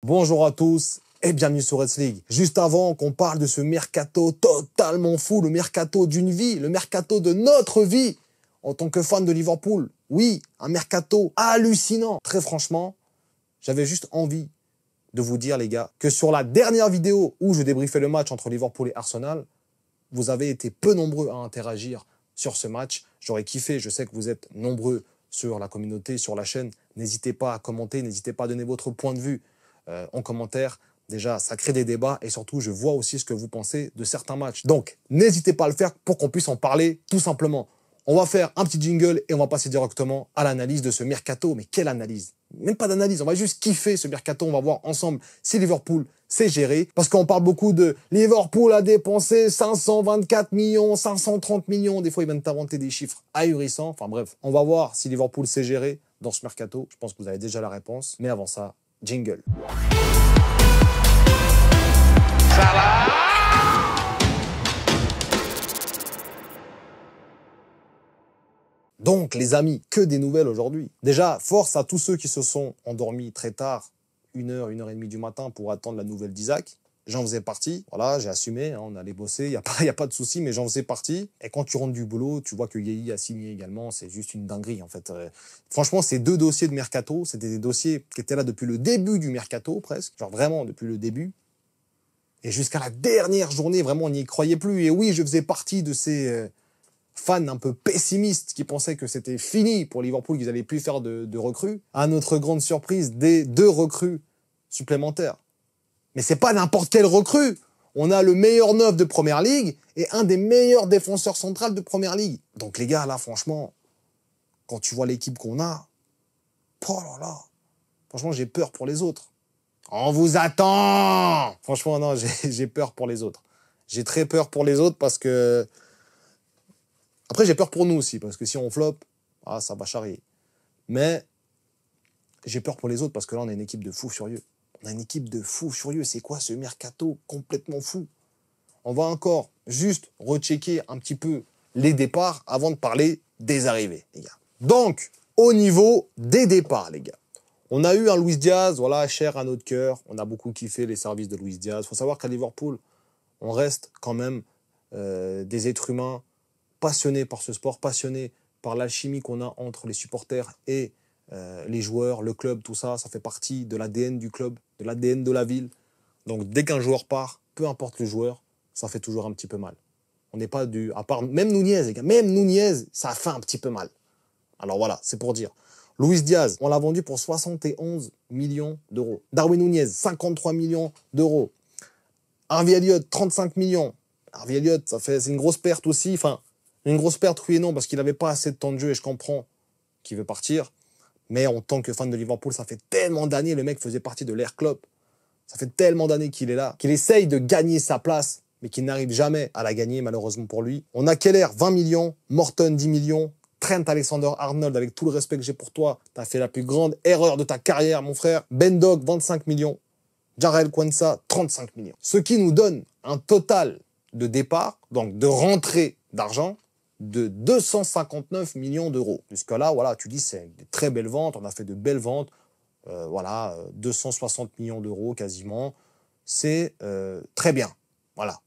Bonjour à tous et bienvenue sur Reds League. Juste avant qu'on parle de ce mercato totalement fou, le mercato d'une vie, le mercato de notre vie en tant que fan de Liverpool. Oui, un mercato hallucinant. Très franchement, j'avais juste envie de vous dire les gars que sur la dernière vidéo où je débriefais le match entre Liverpool et Arsenal, vous avez été peu nombreux à interagir sur ce match. J'aurais kiffé, je sais que vous êtes nombreux sur la communauté, sur la chaîne. N'hésitez pas à commenter, n'hésitez pas à donner votre point de vue en commentaire. Déjà, ça crée des débats et surtout, je vois aussi ce que vous pensez de certains matchs. Donc, n'hésitez pas à le faire pour qu'on puisse en parler tout simplement. On va faire un petit jingle et on va passer directement à l'analyse de ce mercato. Mais quelle analyse? Même pas d'analyse, on va juste kiffer ce mercato. On va voir ensemble si Liverpool s'est géré. Parce qu'on parle beaucoup de Liverpool a dépensé 524 millions, 530 millions. Des fois, ils viennent t'inventer des chiffres ahurissants. Enfin bref, on va voir si Liverpool s'est géré dans ce mercato. Je pense que vous avez déjà la réponse. Mais avant ça, jingle. Donc, les amis, que des nouvelles aujourd'hui. Déjà, force à tous ceux qui se sont endormis très tard, 1h, 1h30 du matin pour attendre la nouvelle d'Isaac. J'en faisais partie, voilà, j'ai assumé, hein, on allait bosser, il n'y a pas de souci, mais j'en faisais partie. Et quand tu rentres du boulot, tu vois que Yei a signé également, c'est juste une dinguerie en fait. Franchement, ces deux dossiers de mercato, c'était des dossiers qui étaient là depuis le début du mercato presque, genre vraiment depuis le début. Et jusqu'à la dernière journée, vraiment, on n'y croyait plus. Et oui, je faisais partie de ces fans un peu pessimistes qui pensaient que c'était fini pour Liverpool, qu'ils n'allaient plus faire de recrues. À notre grande surprise, des 2 recrues supplémentaires. Mais c'est pas n'importe quelle recrue. On a le meilleur neuf de Première Ligue et un des meilleurs défenseurs centrales de Première Ligue. Donc les gars, là, franchement, quand tu vois l'équipe qu'on a, oh là là, franchement, j'ai peur pour les autres. On vous attend! Franchement, non, j'ai peur pour les autres. J'ai très peur pour les autres parce que... Après, j'ai peur pour nous aussi, parce que si on flop, ça va charrier. Mais j'ai peur pour les autres parce que là, on a une équipe de fous furieux. On a une équipe de fous furieux. C'est quoi ce mercato complètement fou? On va encore juste rechecker un petit peu les départs avant de parler des arrivées, les gars. Donc, au niveau des départs, les gars, on a eu un Luis Diaz, voilà, cher à notre cœur. On a beaucoup kiffé les services de Luis Diaz. Il faut savoir qu'à Liverpool, on reste quand même des êtres humains passionnés par ce sport, passionnés par l'alchimie qu'on a entre les supporters et les joueurs, le club, tout ça. Ça fait partie de l'ADN du club, de l'ADN de la ville. Donc, dès qu'un joueur part, peu importe le joueur, ça fait toujours un petit peu mal. On n'est pas du... À part... Même Nunez, les gars, même Nunez, ça fait un petit peu mal. Alors voilà, c'est pour dire. Luis Diaz, on l'a vendu pour 71 millions d'euros. Darwin Nunez, 53 millions d'euros. Harvey Elliott, 35 millions. Harvey Elliott, c'est une grosse perte aussi. Enfin, une grosse perte, oui et non, parce qu'il n'avait pas assez de temps de jeu et je comprends qu'il veut partir. Mais en tant que fan de Liverpool, ça fait tellement d'années, le mec faisait partie de l'Air Club. Ça fait tellement d'années qu'il est là, qu'il essaye de gagner sa place, mais qu'il n'arrive jamais à la gagner, malheureusement pour lui. On a Keller, 20 millions. Morton, 10 millions. Trent Alexander-Arnold, avec tout le respect que j'ai pour toi, t'as fait la plus grande erreur de ta carrière, mon frère. Ben Doak, 25 millions. Jarrell Quansah, 35 millions. Ce qui nous donne un total de départ, donc de rentrée d'argent, de 259 millions d'euros. Jusque-là, voilà, tu dis c'est des très belles ventes, on a fait de belles ventes, 260 millions d'euros quasiment, c'est très bien, voilà.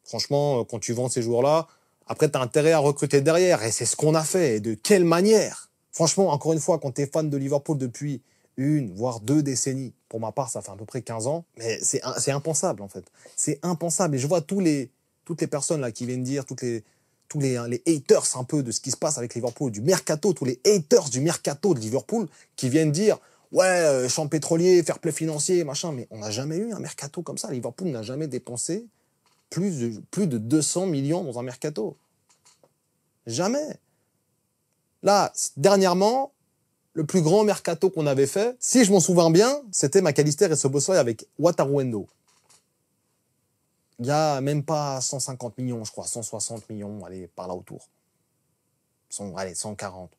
Franchement, quand tu vends ces joueurs-là, après, tu as intérêt à recruter derrière, et c'est ce qu'on a fait, et de quelle manière? Franchement, encore une fois, quand tu es fan de Liverpool depuis 1, voire 2 décennies, pour ma part, ça fait à peu près 15 ans, mais c'est impensable, en fait. C'est impensable, et je vois toutes les personnes là qui viennent dire, les haters un peu de ce qui se passe avec Liverpool, du mercato, tous les haters du mercato de Liverpool qui viennent dire ouais, champ pétrolier, fair play financier, machin, mais on n'a jamais eu un mercato comme ça. Liverpool n'a jamais dépensé plus de 200 millions dans un mercato. Jamais. Là, dernièrement, le plus grand mercato qu'on avait fait, si je m'en souviens bien, c'était McAllister et Szoboszlai avec Wataru Endo. Il y a même pas 150 millions, je crois, 160 millions, allez, par là autour. Allez, 140.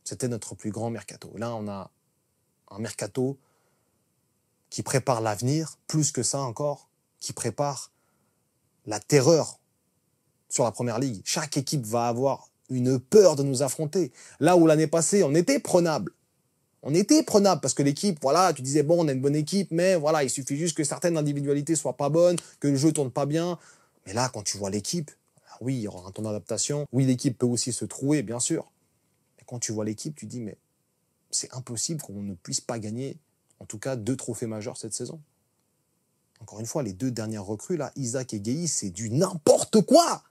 C'était notre plus grand mercato. Là, on a un mercato qui prépare l'avenir, plus que ça encore, qui prépare la terreur sur la Première Ligue. Chaque équipe va avoir une peur de nous affronter. Là où l'année passée, on était prenable. On était prenable parce que l'équipe, voilà, tu disais, bon, on a une bonne équipe, mais voilà, il suffit juste que certaines individualités soient pas bonnes, que le jeu tourne pas bien. Mais là, quand tu vois l'équipe, oui, il y aura un temps d'adaptation. Oui, l'équipe peut aussi se trouer, bien sûr. Mais quand tu vois l'équipe, tu dis, mais c'est impossible qu'on ne puisse pas gagner, en tout cas, 2 trophées majeurs cette saison. Encore une fois, les 2 dernières recrues, là, Isaac et Gueye, c'est du n'importe quoi.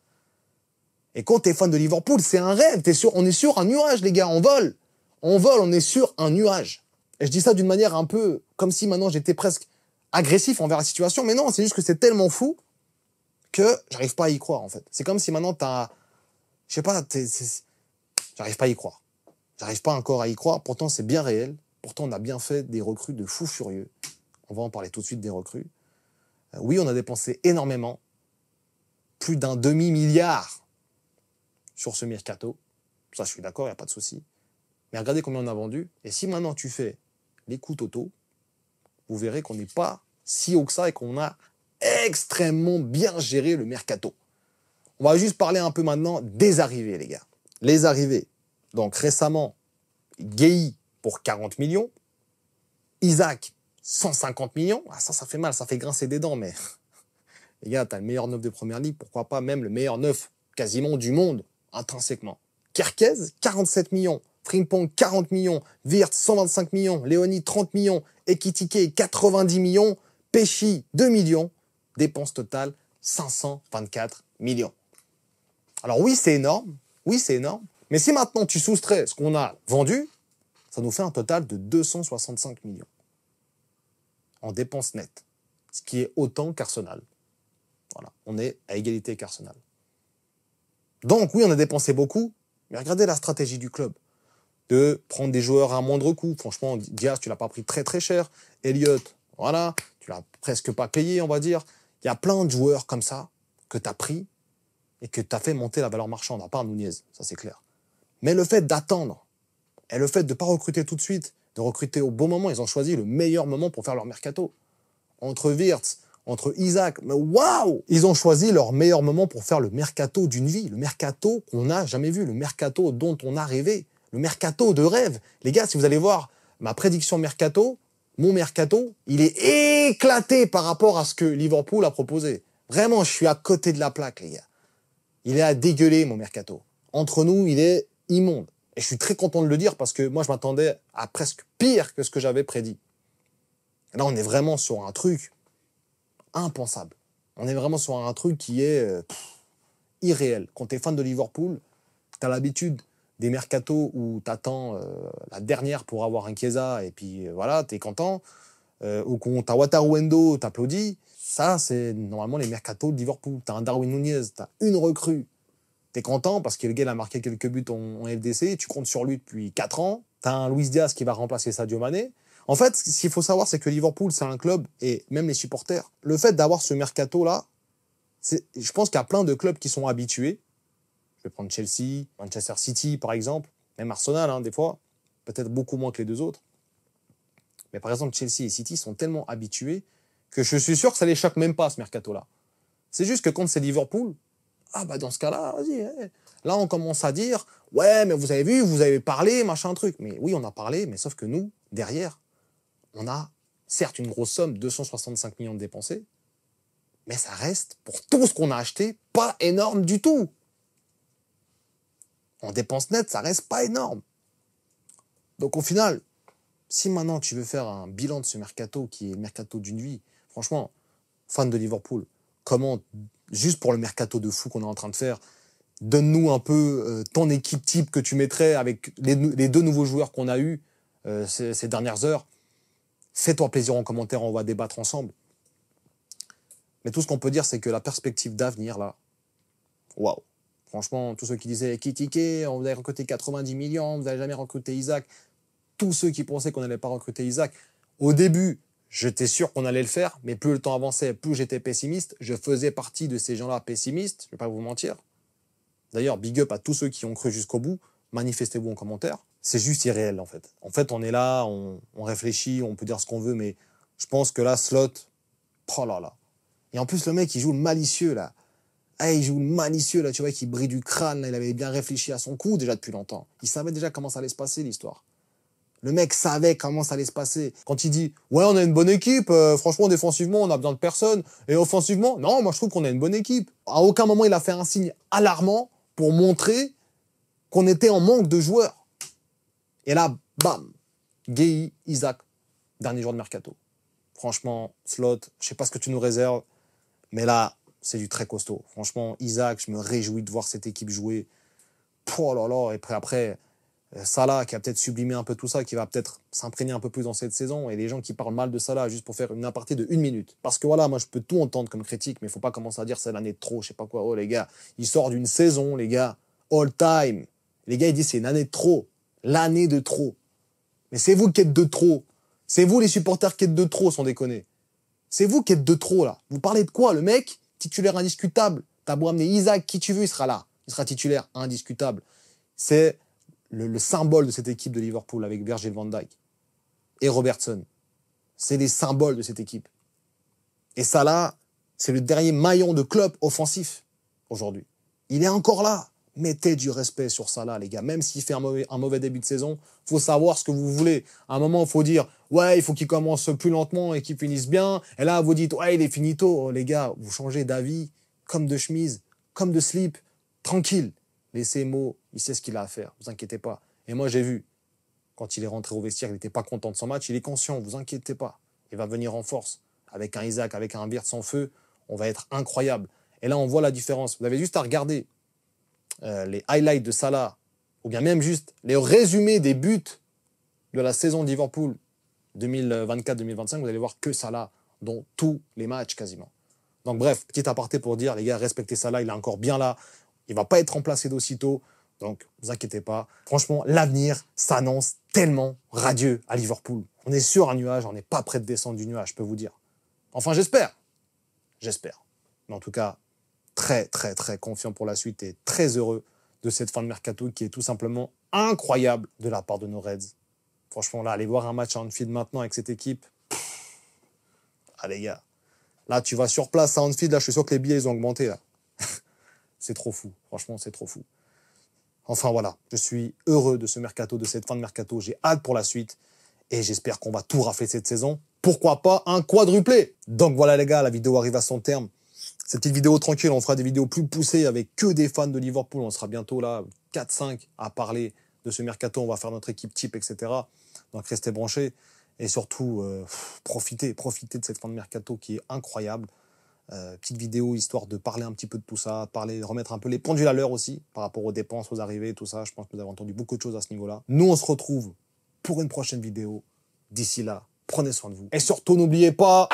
Et quand t'es fan de Liverpool, c'est un rêve. On est sur un nuage, les gars, on vole. On vole, on est sur un nuage. Et je dis ça d'une manière un peu comme si maintenant j'étais presque agressif envers la situation. Mais non, c'est juste que c'est tellement fou que j'arrive pas à y croire, en fait. C'est comme si maintenant je sais pas, j'arrive pas à y croire. J'arrive pas encore à y croire. Pourtant, c'est bien réel. Pourtant, on a bien fait des recrues de fous furieux. On va en parler tout de suite des recrues. Oui, on a dépensé énormément. Plus d'un demi-milliard sur ce mercato. Ça, je suis d'accord, il n'y a pas de souci. Mais regardez combien on a vendu. Et si maintenant tu fais les coûts totaux, vous verrez qu'on n'est pas si haut que ça et qu'on a extrêmement bien géré le mercato. On va juste parler un peu maintenant des arrivées, les gars. Les arrivées. Donc récemment, Gueye pour 40 millions. Isaac, 150 millions. Ah, ça fait mal, ça fait grincer des dents, mais les gars, t'as le meilleur neuf de première ligue, pourquoi pas même le meilleur neuf quasiment du monde, intrinsèquement. Kerkez, 47 millions. Frimpong, 40 millions. Wirtz, 125 millions. Léonie, 30 millions. Ekitike, 90 millions. Pesci, 2 millions. Dépense totale, 524 millions. Alors oui, c'est énorme. Oui, c'est énorme. Mais si maintenant tu soustrais ce qu'on a vendu, ça nous fait un total de 265 millions en dépenses nettes. Ce qui est autant qu'Arsenal. Voilà, on est à égalité avec Arsenal. Donc oui, on a dépensé beaucoup, mais regardez la stratégie du club. De prendre des joueurs à un moindre coût. Franchement, Diaz, tu l'as pas pris très très cher. Elliott, voilà, tu l'as presque pas payé, on va dire. Il y a plein de joueurs comme ça que tu as pris et que tu as fait monter la valeur marchande, à part Nunez, ça c'est clair. Mais le fait d'attendre et le fait de ne pas recruter tout de suite, de recruter au bon moment, ils ont choisi le meilleur moment pour faire leur mercato. Entre Wirtz, entre Isaac, mais waouh! Ils ont choisi leur meilleur moment pour faire le mercato d'une vie, le mercato qu'on n'a jamais vu, le mercato dont on a rêvé, le mercato de rêve. Les gars, si vous allez voir ma prédiction mercato, mon mercato, il est éclaté par rapport à ce que Liverpool a proposé. Vraiment, je suis à côté de la plaque, les gars. Il est à dégueuler, mon mercato. Entre nous, il est immonde. Et je suis très content de le dire parce que moi, je m'attendais à presque pire que ce que j'avais prédit. Et là, on est vraiment sur un truc impensable. On est vraiment sur un truc qui est irréel. Quand tu es fan de Liverpool, tu as l'habitude des mercatos où tu attends la dernière pour avoir un Chiesa et puis voilà, tu es content. Ou quand tu as Wataru Endo, t'applaudis. Ça, c'est normalement les mercatos de Liverpool. Tu as un Darwin Nunez, tu as une recrue. Tu es content parce que le gars il a marqué quelques buts en FDC, tu comptes sur lui depuis 4 ans. Tu as un Luis Diaz qui va remplacer Sadio Mané. En fait, ce qu'il faut savoir, c'est que Liverpool, c'est un club, et même les supporters, le fait d'avoir ce mercato-là, je pense qu'il y a plein de clubs qui sont habitués. Je vais prendre Chelsea, Manchester City, par exemple, même Arsenal, hein, des fois, peut-être beaucoup moins que les 2 autres. Mais par exemple, Chelsea et City sont tellement habitués que je suis sûr que ça les choque même pas, ce mercato-là. C'est juste que quand c'est Liverpool, ah bah dans ce cas-là, vas-y. Là, on commence à dire, ouais, mais vous avez vu, vous avez parlé, machin truc. Mais oui, on a parlé, mais sauf que nous, derrière, on a certes une grosse somme, 265 millions de dépensés, mais ça reste, pour tout ce qu'on a acheté, pas énorme du tout. En dépenses nettes, ça reste pas énorme. Donc au final, si maintenant tu veux faire un bilan de ce mercato, qui est le mercato d'une vie, franchement, fan de Liverpool, comment, juste pour le mercato de fou qu'on est en train de faire, donne-nous un peu ton équipe type que tu mettrais avec les 2 nouveaux joueurs qu'on a eus ces dernières heures. Fais-toi plaisir en commentaire, on va débattre ensemble. Mais tout ce qu'on peut dire, c'est que la perspective d'avenir, là, waouh. Franchement, tous ceux qui disaient « Kitike, vous avez recruté 90 millions, vous n'allez jamais recruter Isaac », tous ceux qui pensaient qu'on n'allait pas recruter Isaac, au début, j'étais sûr qu'on allait le faire, mais plus le temps avançait, plus j'étais pessimiste. Je faisais partie de ces gens-là pessimistes, je ne vais pas vous mentir. D'ailleurs, big up à tous ceux qui ont cru jusqu'au bout, manifestez-vous en commentaire. C'est juste irréel, en fait. En fait, on est là, on réfléchit, on peut dire ce qu'on veut, mais je pense que là, Slot, oh là là. Et en plus, le mec, il joue le malicieux, là. Ah, il joue le malicieux, là, tu vois, qui brille du crâne, là. Il avait bien réfléchi à son coup, déjà, depuis longtemps. Il savait déjà comment ça allait se passer, l'histoire. Le mec savait comment ça allait se passer. Quand il dit « Ouais, on a une bonne équipe, franchement, défensivement, on a besoin de personne. Et offensivement, non, moi, je trouve qu'on a une bonne équipe. » À aucun moment, il a fait un signe alarmant pour montrer qu'on était en manque de joueurs. Et là, bam, Gueye, Isaac, dernier jour de mercato. Franchement, Slot, je sais pas ce que tu nous réserves, mais là, c'est du très costaud. Franchement, Isaac, je me réjouis de voir cette équipe jouer. Oh là là, et après, Salah qui a peut-être sublimé un peu tout ça, qui va peut-être s'imprégner un peu plus dans cette saison, et les gens qui parlent mal de Salah juste pour faire une aparté de 1 minute. Parce que voilà, moi je peux tout entendre comme critique, mais il faut pas commencer à dire c'est l'année de trop, je sais pas quoi. Oh les gars, il sort d'une saison, les gars, all time. Les gars, ils disent c'est une année de trop, l'année de trop. Mais c'est vous qui êtes de trop. C'est vous les supporters qui êtes de trop, sans déconner. C'est vous qui êtes de trop là. Vous parlez de quoi? Le mec, titulaire indiscutable. T'as beau amener Isaac, qui tu veux, il sera là. Il sera titulaire indiscutable. C'est le symbole de cette équipe de Liverpool avec Virgil van Dijk et Robertson. C'est les symboles de cette équipe. Et Salah, c'est le dernier maillon de club offensif aujourd'hui. Il est encore là. Mettez du respect sur Salah, les gars. Même s'il fait un mauvais début de saison, faut savoir ce que vous voulez. À un moment, il faut dire, ouais, il faut qu'il commence plus lentement et qu'il finisse bien. Et là, vous dites, ouais, il est finito. Oh, les gars, vous changez d'avis, comme de chemise, comme de slip. Tranquille. Laissez Mo, il sait ce qu'il a à faire. Vous inquiétez pas. Et moi, j'ai vu, quand il est rentré au vestiaire, il n'était pas content de son match. Il est conscient, vous inquiétez pas. Il va venir en force. Avec un Isaac, avec un Wirtz sans feu, on va être incroyable. Et là, on voit la différence. Vous avez juste à regarder les highlights de Salah, ou bien même juste les résumés des buts de la saison de Liverpool 2024-2025, vous allez voir que Salah dans tous les matchs quasiment. Donc bref, petit aparté pour dire, les gars, respectez Salah, il est encore bien là, il va pas être remplacé d'aussitôt, donc vous inquiétez pas. Franchement, l'avenir s'annonce tellement radieux à Liverpool. On est sur un nuage, on n'est pas prêt de descendre du nuage, je peux vous dire. Enfin, j'espère. J'espère. Mais en tout cas, très, très, très confiant pour la suite et très heureux de cette fin de mercato qui est tout simplement incroyable de la part de nos Reds. Franchement, là, aller voir un match à Anfield maintenant avec cette équipe, ah les gars, là, tu vas sur place à Anfield, là, je suis sûr que les billets, ils ont augmenté, là. C'est trop fou. Franchement, c'est trop fou. Enfin, voilà, je suis heureux de ce mercato, de cette fin de mercato. J'ai hâte pour la suite et j'espère qu'on va tout rafler cette saison. Pourquoi pas un quadruplé? Donc voilà, les gars, la vidéo arrive à son terme. Cette petite vidéo tranquille, on fera des vidéos plus poussées avec que des fans de Liverpool. On sera bientôt là, 4-5 à parler de ce mercato. On va faire notre équipe type, etc. Donc restez branchés. Et surtout, profitez de cette fin de mercato qui est incroyable. Petite vidéo histoire de parler un petit peu de tout ça, remettre un peu les pendules à l'heure aussi, par rapport aux dépenses, aux arrivées, tout ça. Je pense que vous avez entendu beaucoup de choses à ce niveau-là. Nous, on se retrouve pour une prochaine vidéo. D'ici là, prenez soin de vous. Et surtout, n'oubliez pas...